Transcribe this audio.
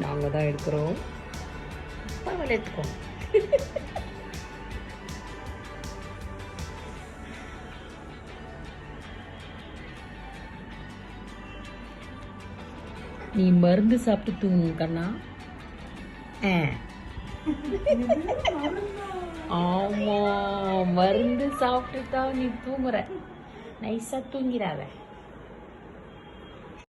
நாங்கள் தான் எடுக்கிறோம். பரவாயில்ல, எடுத்துக்கோ. நீ மருந்து சாப்பிட்டு தூங்கு கண்ணா. ஆமா, மருந்து சாப்பிட்டு தான் நீ தூங்குற. நைஸா தூங்கிறாத.